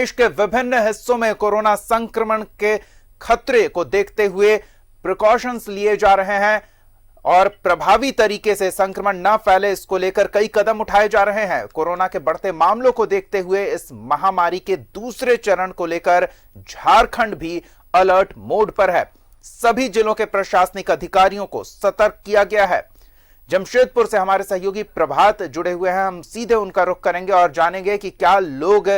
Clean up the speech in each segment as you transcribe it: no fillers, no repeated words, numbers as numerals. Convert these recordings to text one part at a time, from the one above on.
देश के विभिन्न हिस्सों में कोरोना संक्रमण के खतरे को देखते हुए प्रिकॉशंस लिए जा रहे हैं और प्रभावी तरीके से संक्रमण न फैले, इसको लेकर कई कदम उठाए जा रहे हैं। कोरोना के बढ़ते मामलों को देखते हुए इस महामारी के दूसरे चरण को लेकर झारखंड भी अलर्ट मोड पर है। सभी जिलों के प्रशासनिक अधिकारियों को सतर्क किया गया है। जमशेदपुर से हमारे सहयोगी प्रभात जुड़े हुए हैं, हम सीधे उनका रुख करेंगे और जानेंगे कि क्या लोग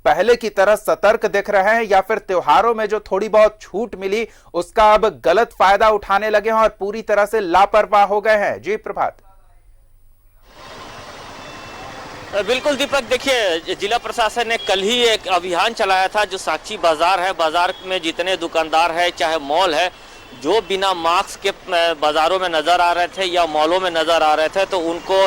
पहले की तरह सतर्क दिख रहे हैं या फिर त्योहारों में जो थोड़ी बहुत छूट मिली उसका अब गलत फायदा उठाने लगे हैं और पूरी तरह से लापरवाह हो गए हैं। जी प्रभात। बिल्कुल दीपक, देखिए जिला प्रशासन ने कल ही एक अभियान चलाया था जो साक्षी बाजार है। बाजार में जितने दुकानदार है, चाहे मॉल है, जो बिना मास्क के बाजारों में नजर आ रहे थे या मॉलों में नजर आ रहे थे, तो उनको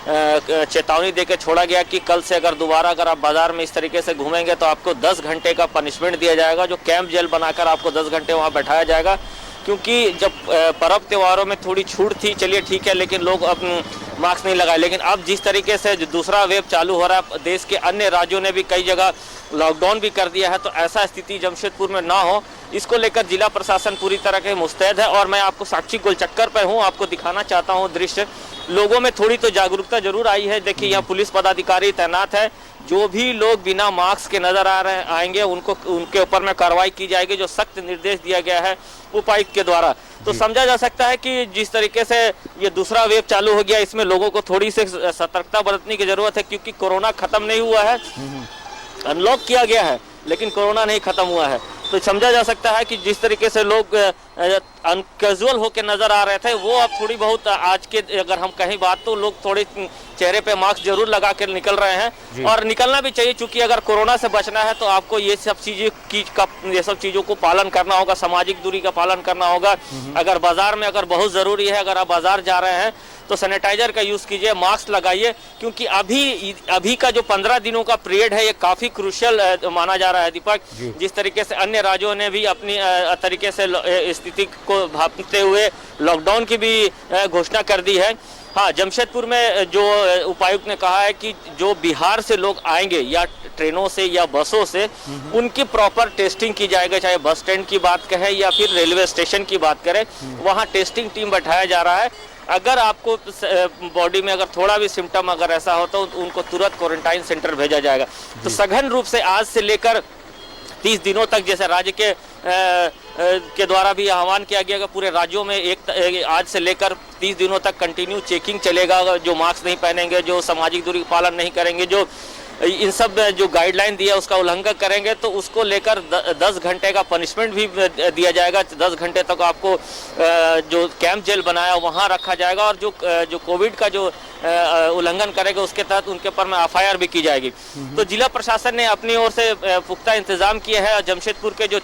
चेतावनी देकर छोड़ा गया कि कल से अगर आप बाजार में इस तरीके से घूमेंगे तो आपको 10 घंटे का पनिशमेंट दिया जाएगा, जो कैंप जेल बनाकर आपको 10 घंटे वहां बैठाया जाएगा। क्योंकि जब पर्व त्योहारों में थोड़ी छूट थी, चलिए ठीक है, लेकिन लोग अब मास्क नहीं लगाए। लेकिन अब जिस तरीके से दूसरा वेव चालू हो रहा है, देश के अन्य राज्यों ने भी कई जगह लॉकडाउन भी कर दिया है, तो ऐसा स्थिति जमशेदपुर में ना हो, इसको लेकर जिला प्रशासन पूरी तरह के मुस्तैद है। और मैं आपको साक्षी गोलचक्कर पर हूँ, आपको दिखाना चाहता हूँ दृश्य। लोगों में थोड़ी तो जागरूकता जरूर आई है। देखिए यहाँ पुलिस पदाधिकारी तैनात है। जो भी लोग बिना मास्क के नजर आएंगे उनके ऊपर में कार्रवाई की जाएगी, जो सख्त निर्देश दिया गया है उपायुक्त के द्वारा। तो समझा जा सकता है कि जिस तरीके से ये दूसरा वेव चालू हो गया, इसमें लोगों को थोड़ी सी सतर्कता बरतने की जरूरत है, क्योंकि कोरोना खत्म नहीं हुआ है। अनलॉक किया गया है लेकिन कोरोना नहीं खत्म हुआ है। तो समझा जा सकता है कि जिस तरीके से लोग अनकैजुअल होकर नजर आ रहे थे, वो अब थोड़ी बहुत आज के अगर हम कहीं बात, तो लोग थोड़े चेहरे पे मास्क जरूर लगा कर निकल रहे हैं और निकलना भी चाहिए, क्योंकि अगर कोरोना से बचना है तो आपको ये सब चीजों को पालन करना होगा, सामाजिक दूरी का पालन करना होगा। अगर बाजार में अगर बहुत जरूरी है, अगर आप बाजार जा रहे हैं तो सैनिटाइजर का यूज कीजिए, मास्क लगाइए, क्योंकि अभी का जो 15 दिनों का पीरियड है ये काफी क्रूशियल माना जा रहा है दीपक। जिस तरीके से अन्य राज्यों ने भी अपनी तरीके से स्थिति को भांपते हुए लॉकडाउन की भी घोषणा कर दी है। हाँ, जमशेदपुर में जो उपायुक्त ने कहा है कि जो बिहार से लोग आएंगे या ट्रेनों से या बसों से, उनकी प्रॉपर टेस्टिंग की जाएगी, चाहे बस स्टैंड की बात करें या फिर रेलवे स्टेशन की बात करें, वहाँ टेस्टिंग टीम बैठाया जा रहा है। अगर आपको बॉडी में अगर थोड़ा भी सिम्टम अगर ऐसा हो तो उनको तुरंत क्वारंटाइन सेंटर भेजा जाएगा। तो सघन रूप से आज से लेकर 30 दिनों तक, जैसे राज्य के द्वारा भी आह्वान किया गया कि पूरे राज्यों में आज से लेकर 30 दिनों तक कंटिन्यू चेकिंग चलेगा। जो मास्क नहीं पहनेंगे, जो सामाजिक दूरी का पालन नहीं करेंगे, जो इन सब जो गाइडलाइन दिया उसका उल्लंघन करेंगे, तो उसको लेकर 10 घंटे का पनिशमेंट भी दिया जाएगा। 10 घंटे तक आपको जो कैंप जेल बनाया वहाँ रखा जाएगा, और जो कोविड का जो उल्लंघन करेगा उसके तहत उनके ऊपर में एफआईआर भी की जाएगी। तो जिला प्रशासन ने अपनी ओर से पुख्ता इंतजाम किए हैं। जमशेदपुर के जो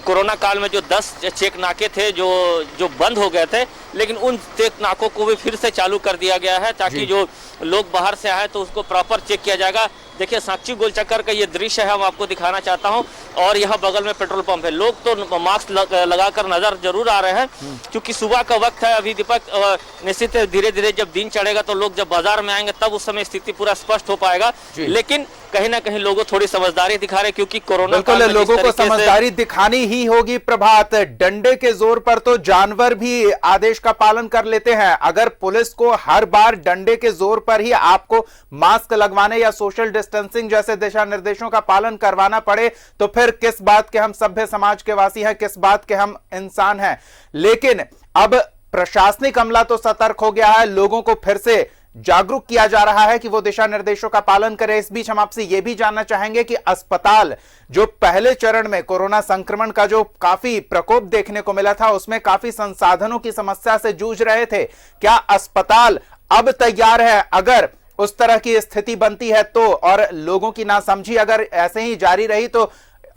कोरोना काल में जो 10 चेक नाके थे जो बंद हो गए थे, लेकिन उन चेक नाकों को भी फिर से चालू कर दिया गया है, ताकि जो लोग बाहर से आए तो उसको प्रॉपर चेक किया जाएगा। देखिए साक्षी गोलचक्कर का ये दृश्य है, हम आपको दिखाना चाहता हूं। और यहाँ बगल में पेट्रोल पंप है। लोग तो मास्क लगाकर नजर जरूर आ रहे हैं, क्योंकि सुबह का वक्त है अभी दीपक। निश्चित धीरे धीरे जब दिन चढ़ेगा तो लोग जब बाजार में आएंगे तब उस समय स्थिति पूरा स्पष्ट हो पाएगा। लेकिन कहीं ना कहीं लोगों थोड़ी समझदारी दिखा रहे, क्योंकि कोरोना बिल्कुल लोगों को समझदारी दिखानी ही होगी। प्रभात, डंडे के जोर पर तो जानवर भी आदेश का पालन कर लेते हैं। अगर पुलिस को हर बार डंडे के जोर पर ही आपको मास्क लगवाने या सोशल डिस्टेंसिंग जैसे दिशा निर्देशों का पालन करवाना पड़े, तो फिर किस बात के हम सभ्य समाज के वासी हैं, किस बात के हम इंसान हैं। लेकिन अब प्रशासनिक अमला तो सतर्क हो गया है, लोगों को फिर से जागरूक किया जा रहा है कि वो दिशा निर्देशों का पालन करें। इस बीच हम आपसे यह भी जानना चाहेंगे कि अस्पताल जो पहले चरण में कोरोना संक्रमण का जो काफी प्रकोप देखने को मिला था, उसमें काफी संसाधनों की समस्या से जूझ रहे थे, क्या अस्पताल अब तैयार है अगर उस तरह की स्थिति बनती है तो? और लोगों की नासमझी अगर ऐसे ही जारी रही तो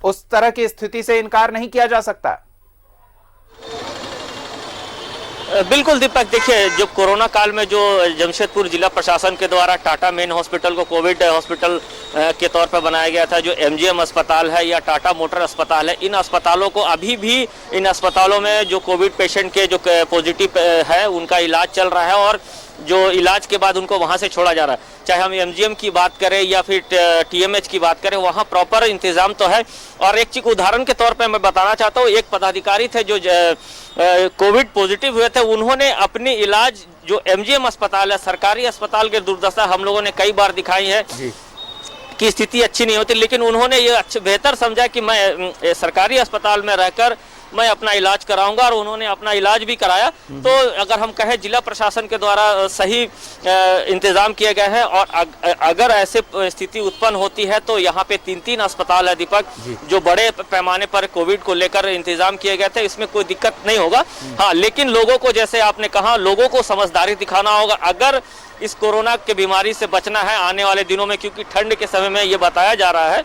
उस तरह की स्थिति से इनकार नहीं किया जा सकता। बिल्कुल दीपक, देखिए जो कोरोना काल में जो जमशेदपुर जिला प्रशासन के द्वारा टाटा मेन हॉस्पिटल को कोविड हॉस्पिटल के तौर पर बनाया गया था, जो एमजीएम अस्पताल है या टाटा मोटर अस्पताल है, इन अस्पतालों को अभी भी इन अस्पतालों में जो कोविड पेशेंट के जो पॉजिटिव है उनका इलाज चल रहा है। और जो इलाज के बाद उनको वहां से छोड़ा जा रहा है। चाहे हम एमजीएम की बात करें या फिर टीएमएच की बात करें, वहां प्रॉपर इंतजाम तो है। और एक चीज उदाहरण के तौर पे मैं बताना चाहता हूँ, एक पदाधिकारी थे जो कोविड पॉजिटिव हुए थे, उन्होंने अपनी इलाज जो एमजीएम अस्पताल है, सरकारी अस्पताल के दुर्दशा हम लोगों ने कई बार दिखाई है कि स्थिति अच्छी नहीं होती, लेकिन उन्होंने ये बेहतर समझा कि मैं सरकारी अस्पताल में रहकर मैं अपना इलाज कराऊंगा, और उन्होंने अपना इलाज भी कराया। तो अगर हम कहें जिला प्रशासन के द्वारा सही इंतजाम किए गए हैं, और अगर ऐसे स्थिति उत्पन्न होती है तो यहाँ पे 3 अस्पताल है दीपक, जो बड़े पैमाने पर कोविड को लेकर इंतजाम किए गए थे, इसमें कोई दिक्कत नहीं होगा। हाँ, लेकिन लोगों को, जैसे आपने कहा, लोगों को समझदारी दिखाना होगा अगर इस कोरोना के बीमारी से बचना है आने वाले दिनों में, क्योंकि ठंड के समय में ये बताया जा रहा है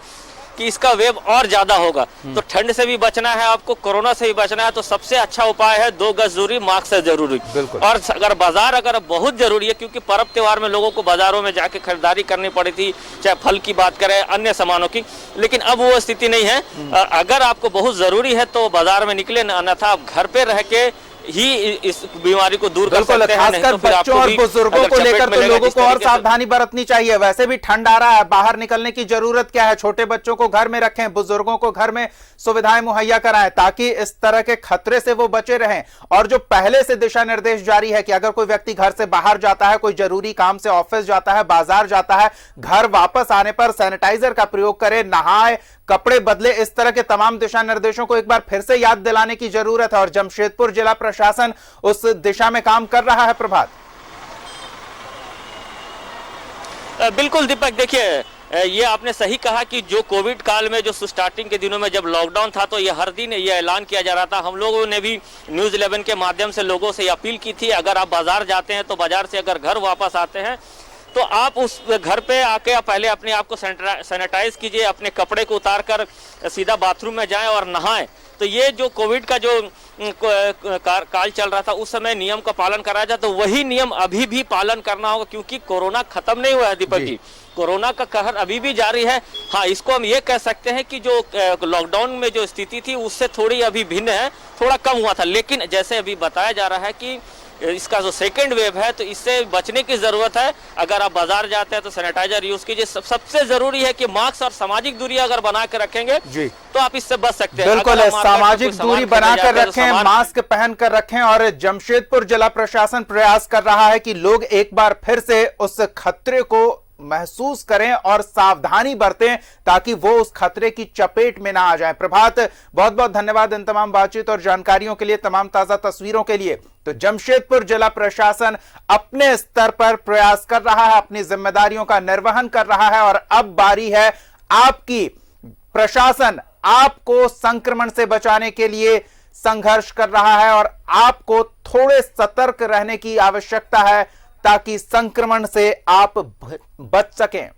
कि इसका वेव और ज्यादा होगा। तो ठंड से भी बचना है आपको, कोरोना से भी बचना है, तो सबसे अच्छा उपाय है 2 गज दूरी, मास्क है जरूरी। और अगर बाजार अगर बहुत जरूरी है, क्योंकि पर्व त्योहार में लोगों को बाजारों में जाके खरीदारी करनी पड़ी थी, चाहे फल की बात करें, अन्य सामानों की, लेकिन अब वो स्थिति नहीं है। अगर आपको बहुत जरूरी है तो बाजार में निकले, अन्यथा आप घर पे रह के ही इस बीमारी को दूर कर सकते हैं। खासकर बच्चों और बुजुर्गों को लेकर तो लोगों को और सावधानी बरतनी चाहिए। वैसे भी ठंड आ रहा है, बाहर निकलने की जरूरत क्या है? छोटे बच्चों को घर में रखें, बुजुर्गों को घर में सुविधाएं मुहैया कराएं, ताकि इस तरह के खतरे से वो बचे रहें। और जो पहले से दिशा निर्देश जारी है कि अगर कोई व्यक्ति घर से बाहर जाता है, कोई जरूरी काम से ऑफिस जाता है, बाजार जाता है, घर वापस आने पर सैनिटाइजर का प्रयोग करे, नहाए, कपड़े बदले, इस तरह के तमाम दिशा निर्देशों को एक बार फिर से याद दिलाने की जरूरत है। और जमशेदपुर जिला प्रशासन उस दिशा में काम कर रहा है। प्रभात, बिल्कुल दीपक, देखिए ये आपने सही कहा कि जो कोविड काल में, जो स्टार्टिंग के दिनों में जब लॉकडाउन था, तो ये हर दिन ये ऐलान किया जा रहा था। हम लोगों ने भी न्यूज़ 11 के माध्यम से लोगों से अपील की थी, अगर आप बाजार जाते हैं तो बाजार से अगर घर वापस आते हैं तो आप उस घर पे आके पहले अपने आप को सैनिटाइज कीजिए, अपने कपड़े को उतार कर सीधा बाथरूम में जाएं और नहाएं। तो ये जो कोविड का जो काल चल रहा था, उस समय नियम का पालन कराया जाए, तो वही नियम अभी भी पालन करना होगा, क्योंकि कोरोना खत्म नहीं हुआ है दीपक जी। कोरोना का कहर अभी भी जारी है। हाँ, इसको हम ये कह सकते हैं कि जो लॉकडाउन में जो स्थिति थी उससे थोड़ी अभी भिन्न है, थोड़ा कम हुआ था, लेकिन जैसे अभी बताया जा रहा है कि इसका जो सेकेंड वेव है, तो इससे बचने की जरूरत है। अगर आप बाजार जाते हैं तो सैनिटाइजर यूज कीजिए। सबसे जरूरी है कि मास्क और सामाजिक दूरी अगर बना कर रखेंगे तो आप इससे बच सकते हैं। बिल्कुल, सामाजिक दूरी बनाकर रखें, मास्क पहन कर रखें। और जमशेदपुर जिला प्रशासन प्रयास कर रहा है कि लोग एक बार फिर से उस खतरे को महसूस करें और सावधानी बरतें, ताकि वो उस खतरे की चपेट में ना आ जाएं। प्रभात, बहुत बहुत धन्यवाद इन तमाम बातचीत और जानकारियों के लिए, तमाम ताजा तस्वीरों के लिए। तो जमशेदपुर जिला प्रशासन अपने स्तर पर प्रयास कर रहा है, अपनी जिम्मेदारियों का निर्वहन कर रहा है, और अब बारी है आपकी। प्रशासन आपको संक्रमण से बचाने के लिए संघर्ष कर रहा है, और आपको थोड़े सतर्क रहने की आवश्यकता है, ताकि संक्रमण से आप बच सकें।